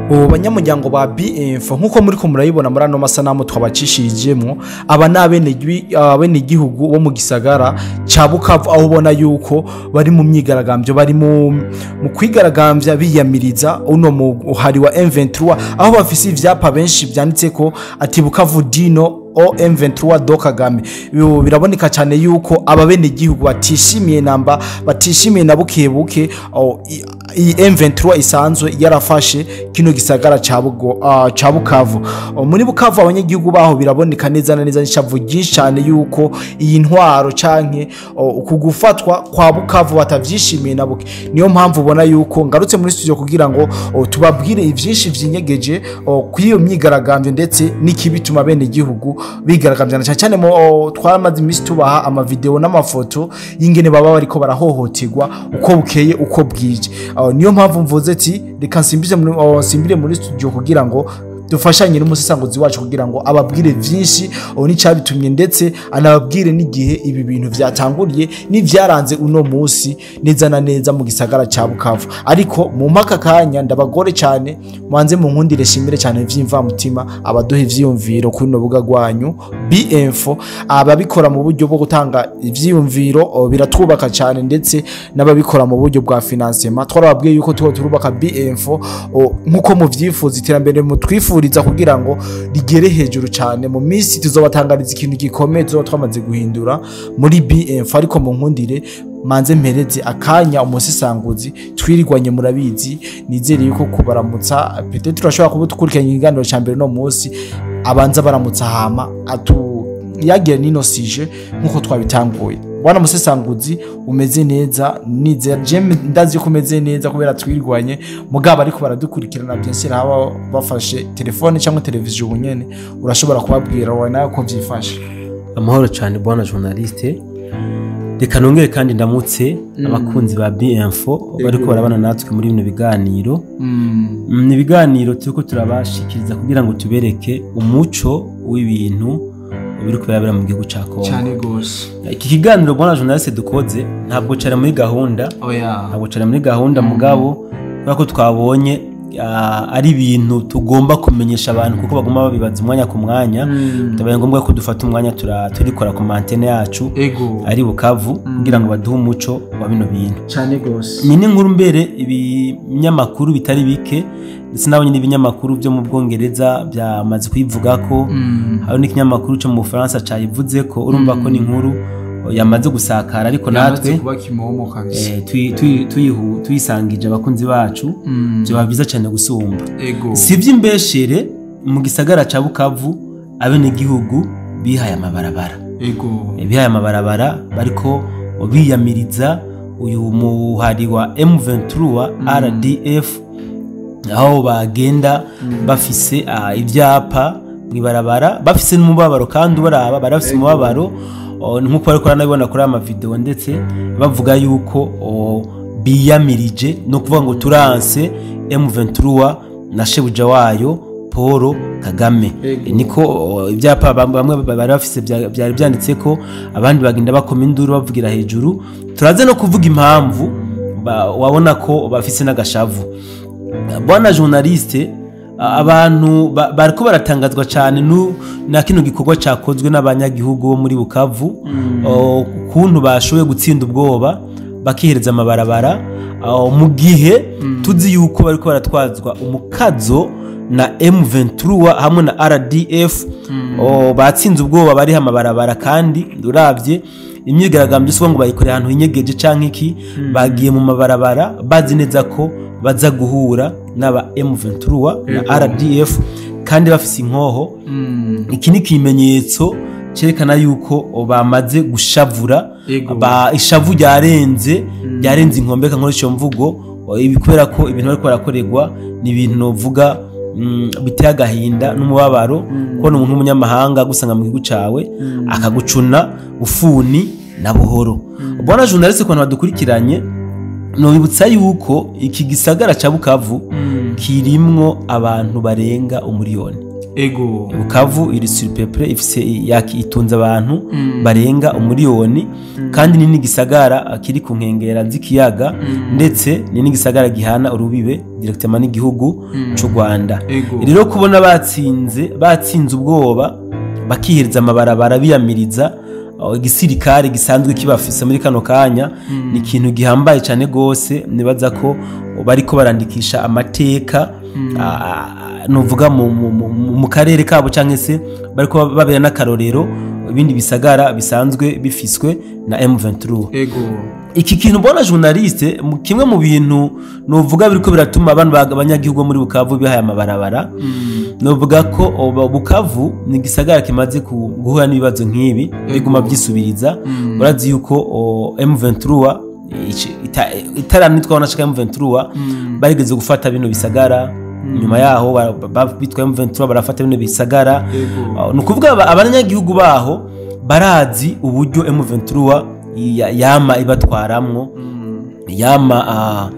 banyamuryango ba BF nkuko muri ko murayibona muri ano masanamu twabacishijemo aba nabene gihugu bo mu gisagara ca Bukavu aho ubona yuko bari mu myigaragambyo bari mu kwigaragambya biyamiriza uno muhari wa M23 aho bafise ivyapa benshi byanditse ko ati Bukavu Dino M23 do Kagame. Biraboneka cyane yuko ababene gihugu batishimiye namba batishimiye na bukebuke M23 isanzwe yarafashe kino gisagara ca Bukavu. Muri Bukavu abanyagihugu baho biraboneka neza na neza n'ishavu ryinshi cyane yuko iyi ntwaro canke ukugufatwa kwa Bukavu batavyishimiye na buke. Niyo mpamvu ubona yuko ngarutse muri studio kugira ngo tubabwire ivyinshi vyinyegeje kwiyo myigaragambyo ndetse n'ikibituma bene gihugu bigaragambya cyane mo twamaze imisi tubaha ama video n'amafoto y'ingene baba bariko barahohoterwa uko bukeye uko bwije. Niyo mpamvu mvuze ati reka nsimbire muri studio kugira ngo dufashanye n'umusisanguzi wacu kugira ngo ababwire vyinshi n'icabitumye ndetse anababwire n'igihe ibi bintu vyatanguriye n'ivyaranze uno munsi neza na neza mu gisagara ca Bukavu. Ariko mu mpaka kanya ndabagore cyane mwanze mu nkundire shimire cyane vyimva mutima abaduha ivyiyumviro kuri no buga gwanyu BF ababikora mu buryo bwo gutanga ivyiyumviro biratwubaka cyane ndetse n'ababikora mu buryo bwa financement twarababwiye yuko turubaka BF nkuko mu vyifuza iterambere mu twifuriza kugira ngo rigere hejuru cyane mu minsi tuzobatangariza ikintu gikomeye twamaze guhindura muri BF. Ariko mu nkundire manze mpereze akanya umusisanguzi twirigwanye murabizi nizere yuko kubaramutsa peut-être turashobora kubutukurikanya inganiro ca mbere no munsi abanza baramutsa hama yagira nino sije nkuko twabitanguye. Bwana musisanguzi umeze neza nizera jeme ndazi ko umeze neza kubera twirwanye mugabo ariko baradukurikirana byinshi haba bafashe telefone cyangwa televiziyo bunyene urashobora kubabwira wana ko byifashe. Amahoro cyane bwana journaliste, reka nongere kandi ndamutse abakunzi ba BF bariko barabana natwe muri bino biganiro. Ni biganiro turiko turabashikiriza kugira ngo tubereke umuco w'ibintu biri kubera mu gihugu ca Kongo cyane gose. Iki kiganiro bwana journaliste dukoze ntabwo cyari muri gahunda ntabwo cyari muri gahunda mugabo bako twabonye ari ibintu tugomba kumenyesha abantu kuko bagomba babibaza umwanya ku mwanya. Tabaye ngombwa ko dufata umwanya turikora ku antenne yacu ari Bukavu kugira ngo baduhe umuco wa bino bintu cyane gose. Ni n'inkuru mbere ibinyamakuru bitari bike ndetse nabonye n'ibinyamakuru byo mu Bwongereza byamaze kwivuga ko hari n'ikinyamakuru cyo mu Bufaransa cyayivuze ko urumva ko ni inkuru yamaze gusakara. Ariko natwe tuyisangije abakunzi bacu byo babiza cyane gusumba. Sivye imbeshere mu gisagara ca Bukavu abene gihugu bihaye amabarabara bihaye amabarabara bariko biyamiriza uyu muhari wa M23 RDF aho bagenda bafise ivyapa mwibarabara bafise n'umubabaro kandi baraba barafise umubabaro nkuko bariko ranabibona kuri ama video ndetse bavuga yuko biyamirije no kuvuga ngo turanse M23 na shebuja wayo Paul Kagame. Niko ibyapa bamwe bari bafise byari byanditse ko abandi bagenda bakoma induru bavugira hejuru. Turaze no kuvuga impamvu wabona ko bafise n'agashavu. Bwana journaliste abantu bariko baratangazwa cyane na kino gikorwa cyakozwe n'abanyagihugu bo muri Bukavu kuntu bashoboye gutsinda ubwoba bakihereza amabarabara mu gihe tuzi yuko bariko baratwazwa umukazo na M23 hamwe na RDF batsinze ubwoba bari amabarabara kandi uravye imyigaragambyo so ngo bayikore ahantu inyegeje canke iki bagiye mu mabarabara bazi neza ko baza guhura n'aba M23 na RDF kandi bafise inkoho. Iki ni kimenyetso cerekana yuko bamaze gushavura ishavu ryarenze inkombeka nkoresho mvugo ibikubera ko ibintu bariko barakorerwa ni ibintu novuga biteye agahinda n'umubabaro kubona umuntu w'umunyamahanga gusanga mu gihugu cawe akagucuna ufuni na buhoro. Bwana journaliste ko badukurikiranye nobibutsa yuko iki gisagara ca Bukavu kirimwo abantu barenga umuriyoni ego Bukavu iri sur peuple ifise itunze abantu barenga umuriyoni kandi ni n'igisagara kiri ku nkengera z'ikiyaga ndetse ni n'igisagara gihana urubibe directement n'igihugu cy'u Rwanda. Rero kubona batsinze ubwoba bakihereza amabarabara biyamiriza igisirikare gisanzwe kibafise muri kano kanya ni ikintu gihambaye cyane gose. Nibaza ko bariko barandikisha amateka nuvuga mu karere kabo cyangwa se bariko babera n'akarorero ibindi bisagara bisanzwe bifiswe na M23. Iki kintu bona journaliste kimwe mu bintu novuga biriko biratuma abantu abanyagihugu muri Bukavu bihaye amabarabara novuga ko Bukavu ni gisagara kimaze guhura n'ibibazo nk'ibi biguma byisubiriza. Urazi yuko M23 itaranitwa na M23 barigeze gufata bino bisagara nyuma yaho bitwa M23 barafata bino bisagara. Nukuvuga abanyagihugu baho barazi uburyo M23 yama ibatwaramwo yama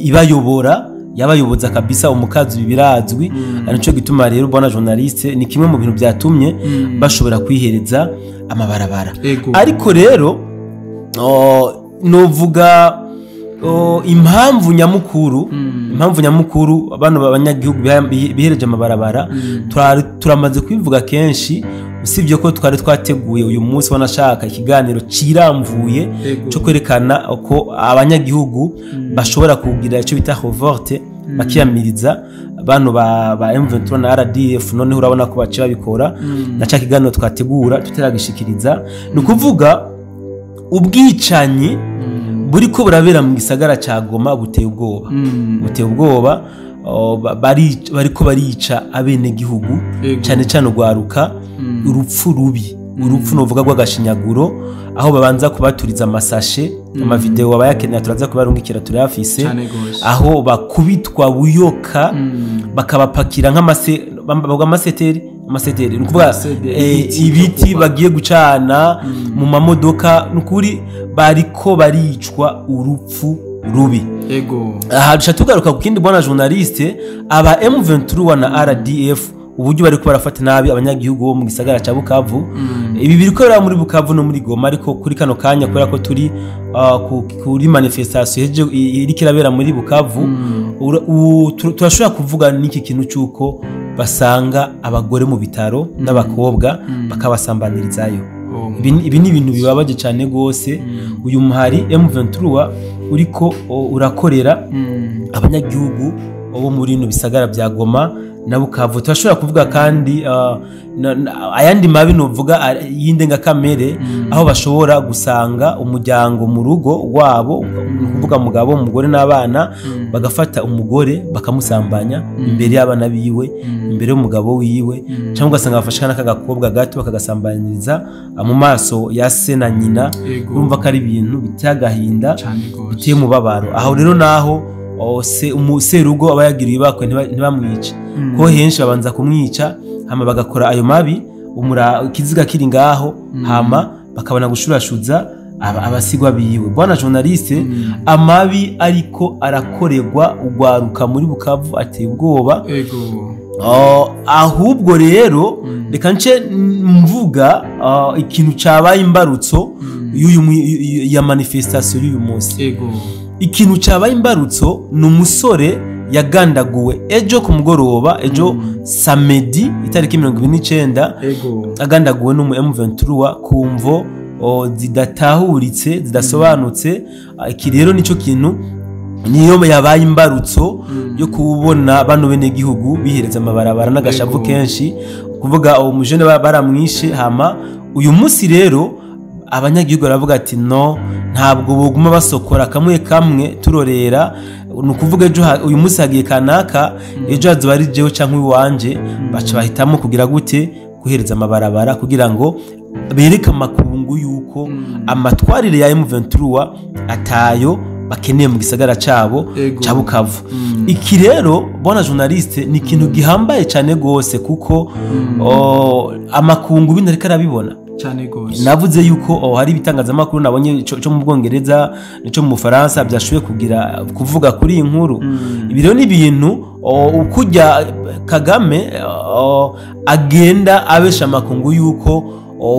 ibayobora yabayoboza kabisa umukazi birazwi. Anico gituma rero bona journaliste ni kimwe mu bintu byatumye bashobora kwihereza amabarabara. Ariko rero novuga impamvu nyamukuru abantu b'abanyagihugu bihereje amabarabara turamaze kwivuga kenshi. Usibye ko twari twateguye uyu munsi wanashaka ikiganiro ciramvuye cyo kwerekana uko abanyagihugu bashobora kugira icyo bita revolte bakiyamiriza abantu ba M23 na RDF. None urabona ko baciye babikora na cya kiganiro twategura tutaragishikiriza. Ni kuvuga ubwicanyi buriko burabera mu gisagara ca Goma buteye ubwoba bariko barica abene gihugu cyane cyane ugwaruka urupfu rubi novuga rw'agashinyaguro aho babanza kubaturiza amasashe amavideo abayakeneye turaza kubarungikira turafise aho bakubitwa buyoka bakabapakira nk'amaseteri nukuvuga ibiti bagiye gucana mu mamodoka nukuri bariko baricwa urupfu rubi. Aha duca tugaruka ku kindi bona journaliste aba M23 na RDF uburyo bariko barafata nabi abanyagihugu bo mu gisagara ca Bukavu. Ibi biriko bira muri Bukavu no muri Goma ariko kuri kano kanya kubera ko turi kuri manifestation iriko irabera muri Bukavu turashobora kuvuga n'iki kintu cyuko basanga abagore mu bitaro n'abakobwa bakabasambanirizayo. Ibi ni ibintu bibabaje cyane gose. Uyu muhari M23 uriko urakorera abanyagihugu bo muri no bisagara bya Goma na Bukavu. Turashobora kuvuga kandi ayandi mabi novuga y'indenga kamere aho bashobora gusanga umuryango mu rugo wabo kuvuga mugabo umugore n'abana bagafata umugore bakamusambanya imbere y'abana biwe imbere y'umugabo wiwe cyangwa ugasanga bafashana n'akagakobwa gato bakagasambanyiriza mu maso ya se na nyina. Urumva ko ari ibintu bitagahinda biteye mubabaro. Aho rero naho umuserugo abayagiriye bakwe ntibamwice ko henshi babanza kumwica hama bagakora ayo mabi ikiziga kiri ngaho hama bakabona gushurashuza abasigwa biwe. Bwana journaliste amabi ariko arakorerwa ugwaruka muri Bukavu ateye ubwoba. Ahubwo rero reka nce mvuga ikintu cyabaye imbarutso ya manifestation y'uyu munsi. Ikintu cyabaye imbarutso ni umusore yagandaguwe ejo ku mugoroba ejo samedi itariki 29 agandaguwe n'umu M23 kumvo zidatahuritse zidasobanutse. Iki rero nico kintu niyo yabaye imbarutso yo kubona bano bene gihugu bihereza amabarabara n'agashavu kenshi kuvuga umujene baramwishe. Hama uyu munsi rero abanyagihugu baravuga ati no ntabwo boguma basokora kamwe turorera. Nukuvuga ejo uyu munsi hagiye kanaka ejo hazo bari jewe canke wanje baca bahitamo kugira gute guhereza amabarabara kugira ngo bereka makungu yuko amatwarire ya M23 atayo bakeneye mu gisagara cabo ca Bukavu. Iki rero bona journaliste ni ikintu gihambaye cyane gose kuko amakungu bindi ariko arabibona cyane gose. Navuze yuko hari ibitangazamakuru nabonye cyo mu Bwongereza nico mu Faransa byashoboye kuvuga kuri inkuru. Ibi rero ni ibintu ukujya Kagame agenda abesha amakungu yuko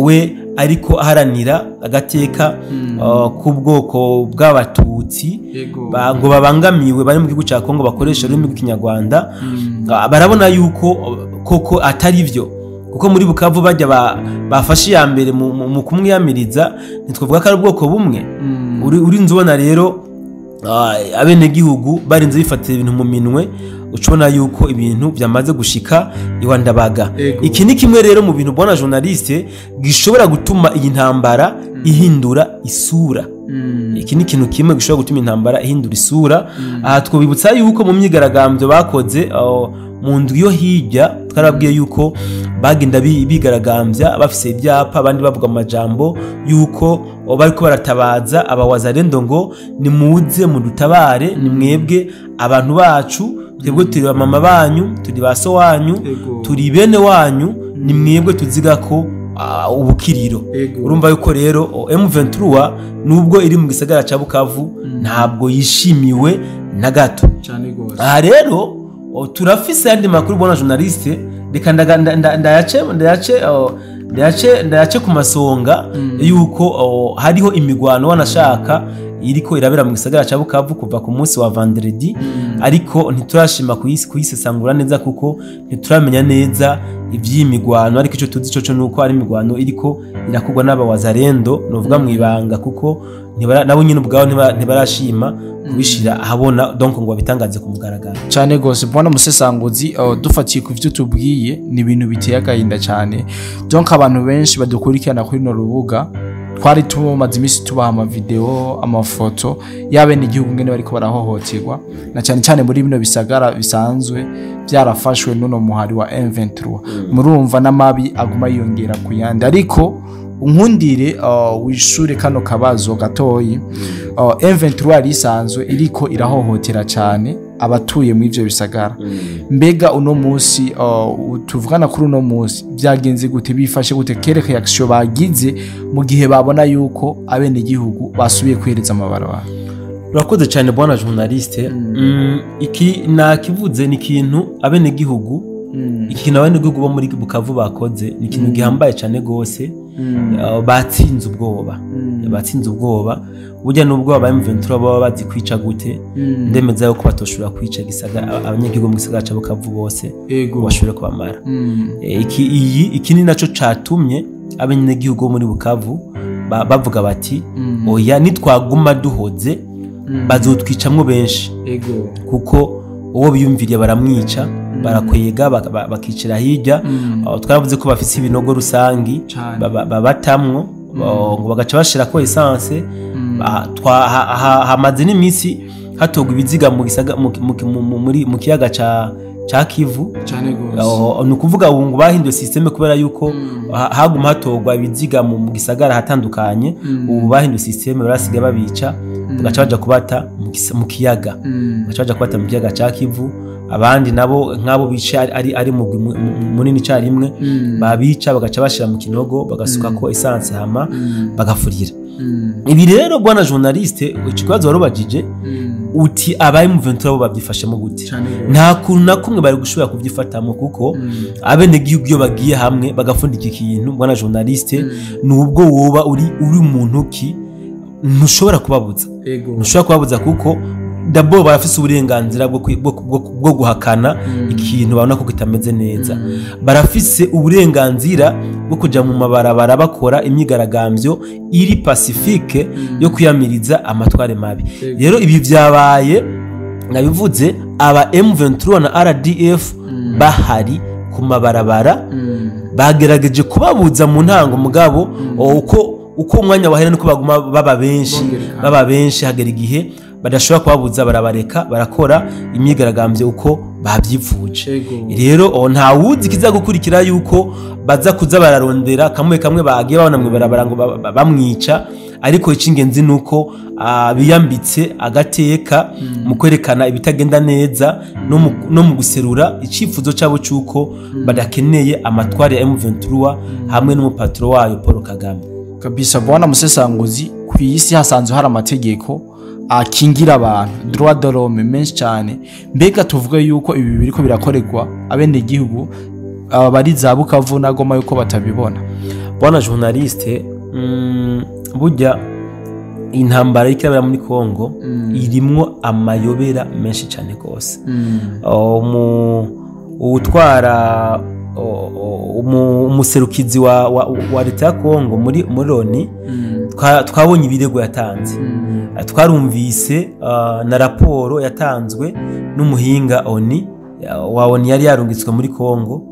we ariko aharanira agateka k'ubwoko bw'abatutsi ngo babangamiwe bari mu gihugu cya Kongo bakoresha ururimi rw'ikinyarwanda, barabona yuko koko atari byo, kuko muri Bukavu bajya bafashe ya mbere mu kumwiyamiriza, ntitwavuga ko ari ubwoko bumwe. Urinze ubona rero abenegihugu barinze bifatira ibintu mu minwe, ucubona yuko ibintu byamaze gushika iwandabaga. Iki ni kimwe rero mu bintu bwana journaliste gishobora gutuma iyi ntambara ihindura isura. Iki ni ikintu kimwe gishobora gutuma intambara ihindura isura. Aha twobibutsa yuko mu myigaragambyo bakoze mu ndwi yo hirya, twarabwiye yuko bagenda bigaragambya bafise ibyapa, abandi bavuga amajambo yuko bariko baratabaza abawazalendo ngo nimuze mudutabare, ni mwebwe abantu bacu, twebwe turi mama banyu, turi baso wanyu, turi bene wanyu, ni mwebwe tuziga ko ubukiriro. Urumva yuko rero M23 nubwo iri mu gisagara ca Bukavu ntabwo yishimiwe na gato. Aha rero turafise yandi makuru bona journaliste, reka ndayace ku masonga yuko hariho imigwano wanashaka iriko irabera mu gisagara ca Bukavu kuva ku munsi wa vendredi, ariko ntiturashima kuyisesangura neza kuko ntituramenya neza ivy'imigwano, ariko ico tuzi cyo nuko ari imigwano iriko irakugwa n'abawazalendo, novuga mu ibanga, kuko nabo nyine ubwabo ntibarashima kubishira ahabona, donc ngo babitangaze ku mugaragaro cyane gose. Bwana musesanguzi, dufatiye ku byo tubwiye ni ibintu biteye agahinda cyane, donc abantu benshi badukurikirana kuri no rubuga twari tumaze imisi tubaha amavideo, amafoto y'abene igihugu ngene bariko barahohoterwa, na cyane cyane muri bino bisagara bisanzwe byarafashwe n'uno muhari wa M23. Murumva n'amabi aguma yongera kuyandi, ariko unkundire wishure kano kabazo gatoyi. M23 risanzwe iriko irahohotera cyane abatuye mu ivyo bisagara. Mbega uno munsi tuvugana kuri uno munsi byagenze gute, bifashe gute, kereka yaksho bagize mu gihe babona yuko abene igihugu basubiye kwereza amabarabara? Urakoze cyane bwana journaliste. Iki nakivuze ni ikintu abene igihugu, ikintu abene igihugu bo muri Bukavu bakoze ni ikintu gihambaye cyane gose. Batsinze ubwoba burya nubwo aba M23 baba bazi kwica gute, ndemeza yuko batoshobora kwica abanyagihugu mu gisagara ca Bukavu bose bashobora kubamara. Iki ni naco catumye abanyagihugu muri Bukavu bavuga bati oya nitwaguma duhoze bazotwicamwo benshi, kuko uwo biyumviriye baramwica, barakwega bakicira hirya. Twaravuze ko bafise ibinogo rusangi babatamwo ngo bagaca bashira ko essence. Hamaze n'imisi hatogwa ibiziga mu kiyaga ca Kivu cyane gose. Nukuvuga ubu ngo bahinduye systeme kubera yuko haguma hatogwa ibiziga mu gisagara hatandukanye. Ubu bahinduye systeme, barasiga babica bagaca baja kubata mu kiyaga, bagaca baja kubata mu kiyaga ca Kivu. Abandi nabo nk'abo bica ari munini carimwe babica bagaca bashira mu kinogo bagasuka ko essence hama bagafurira. Ibi rero bwana journaliste, ikibazo warubajije uti abaye mu 23 babyifashemo gute? Nta kuntu na kumwe bari gushobora kubyifatamo, kuko abene gihugu iyo bagiye hamwe bagafundika ikintu bwana journaliste, nubwo woba uri umuntu ki ntushobora kubabuza, kuko dabo barafise uburenganzira bwo guhakana ikintu babona ko kitameze neza. Barafise uburenganzira bwo kuja mu mabarabara bakora imyigaragambyo iri pacifique yo kuyamiriza amatware mabi. Rero ibi byabaye nabivuze, aba M23 na RDF bahari ku mabarabara bagerageje kubabuza mu ntango, mugabo uko umwanya wahera niko baguma baba benshi hagera igihe badashobora kubabuza, barabareka barakora imyigaragambyo uko babyipfuje. Rero nta wuzi kiza gukurikira yuko baza kuza bararondera kamwe bagiye babona mu barabara ngo bamwica, ariko icingenzi nuko biyambitse agateka mu kwerekana ibitagenda neza no mu guserura icifuzo cyabo cyuko badakeneye amatwari ya M23 hamwe n'umupatro wayo Paul Kagame. Kabisa bwana musesanguzi, ku isi hasanzwe hari amategeko akingira abantu droit de l'homme menshi cyane mbega tuvuga yuko ibi biriko birakorerwa abene igihugu bari za Bukavu na Goma yuko batabibona bwana journaliste burya intambara ikabera muri Kongo irimwo amayobera menshi cyane gose utwara umuserukizi wa leta ya Kongo muri Loni twabonye ibirego yatanze twarumvise na raporo yatanzwe n'umuhinga ONU yari yarungitswe muri Kongo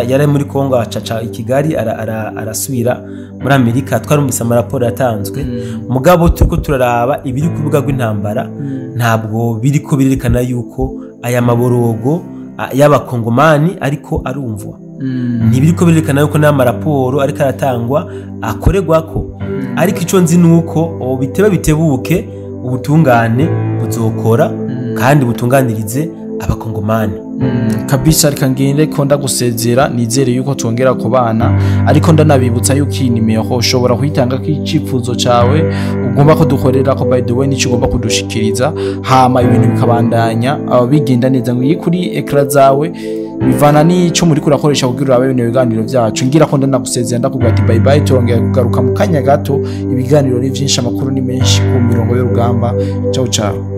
yari muri Kongo acaca i Kigali arasubira muri Amerika twarumvise amaraporo yatanzwe mugabo turiko turaraba ibiri kuvuga rw'intambara ntabwo biriko birerekana yuko aya maborogo y'abakongomani ariko arumvwa ntibiriko birerekana yuko n'amaraporo ariko aratangwa akorerwako ariko ico nzi nuko bitebuke ubutungane buzokora kandi butunganirize abakongomani kabisa reka ngende ko ndagusezera nizere yuko twongera kubana ariko ndanabibutsa yuko iyi nimero ushobora kuyitanga k'icifuzo cawe ugomba ko dukorera ko by the way nico ugomba kudushikiriza hama ibintu bikabandanya bigenda neza ngo kuri ekra zawe bivana n'ico muri kurakoresha kugira ababe bino biganiro byacu ngira ko ndanagusezera ndakubwira ati bye bye turongera kugaruka mu kanya gato ibiganiro ni byinshi amakuru ni menshi ku mirongo y'urugamba ciao ciao